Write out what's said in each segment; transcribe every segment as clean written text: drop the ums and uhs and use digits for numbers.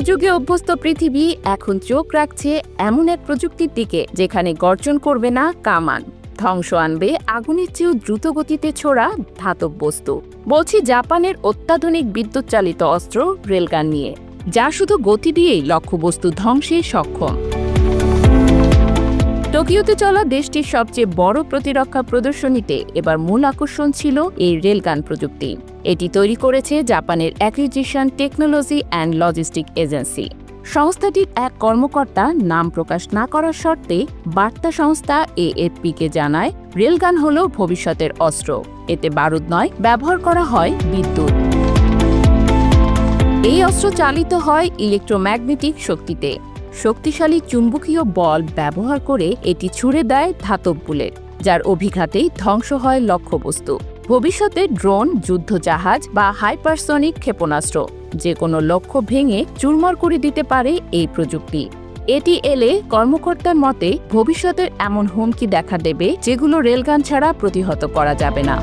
যুগে অভ্যস্ত পৃথিবী এখন চোখ রাখছে এমন এক প্রযুক্তির দিকে যেখানে গর্জন করবে না কামান, ধ্বংস আনবে আগুনের চেয়েও দ্রুত গতিতে ছোড়া ধাতব বস্তু। বলছি জাপানের অত্যাধুনিক বিদ্যুৎ চালিত অস্ত্র রেলগান নিয়ে, যা শুধু গতি দিয়েই লক্ষ্যবস্তু ধ্বংসে সক্ষম। টোকিওতে চলা দেশটির সবচেয়ে বড় প্রতিরক্ষা প্রদর্শনীতে এবার মূল আকর্ষণ ছিল এই রেলগান প্রযুক্তি। এটি তৈরি করেছে জাপানের acquisition technology and logistic agency. সংস্থাটির এক কর্মকর্তা নাম প্রকাশ না করার শর্তে বার্তা সংস্থা এএফপিকে জানায়, রেলগান হল ভবিষ্যতের অস্ত্র। এতে বারুদ নয়, ব্যবহার করা হয় বিদ্যুৎ। এই অস্ত্র চালিত হয় ইলেকট্রোম্যাগনেটিক শক্তিতে। শক্তিশালী চুম্বকীয় বল ব্যবহার করে এটি ছুড়ে দেয় ধাতব বুলেট, যার অভিঘাতেই ধ্বংস হয় লক্ষ্যবস্তু। ভবিষ্যতে ড্রোন, যুদ্ধজাহাজ বা হাইপারসনিক ক্ষেপণাস্ত্র যে কোনো লক্ষ্য ভেঙে চুরমার করে দিতে পারে এই প্রযুক্তি। এটি এলে কর্মকর্তার মতে ভবিষ্যতের এমন হুমকি দেখা দেবে যেগুলো রেলগান ছাড়া প্রতিহত করা যাবে না।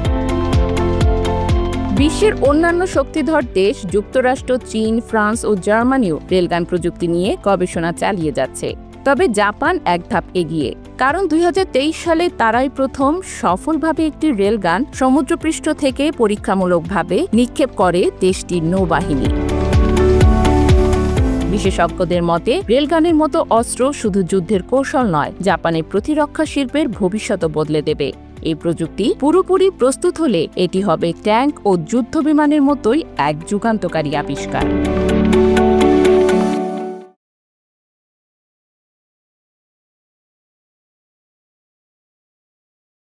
বিশ্বের অন্যান্য শক্তিধর দেশ যুক্তরাষ্ট্র, চীন, ফ্রান্স ও জার্মানিও রেলগান প্রযুক্তি নিয়ে গবেষণা চালিয়ে যাচ্ছে। তবে জাপান এক ধাপ এগিয়ে, কারণ 2023 সালে তারাই প্রথম সফলভাবে একটি রেলগান সমুদ্রপৃষ্ঠ থেকে পরীক্ষামূলকভাবে নিক্ষেপ করে দেশটির নৌবাহিনী। বিশেষজ্ঞদের মতে রেলগানের মতো অস্ত্র শুধু যুদ্ধের কৌশল নয়, জাপানের প্রতিরক্ষা শিল্পের ভবিষ্যৎ বদলে দেবে। এই প্রযুক্তি পুরোপুরি প্রস্তুত হলে এটি হবে ট্যাঙ্ক ও যুদ্ধবিমানের মতোই এক যুগান্তকারী আবিষ্কার।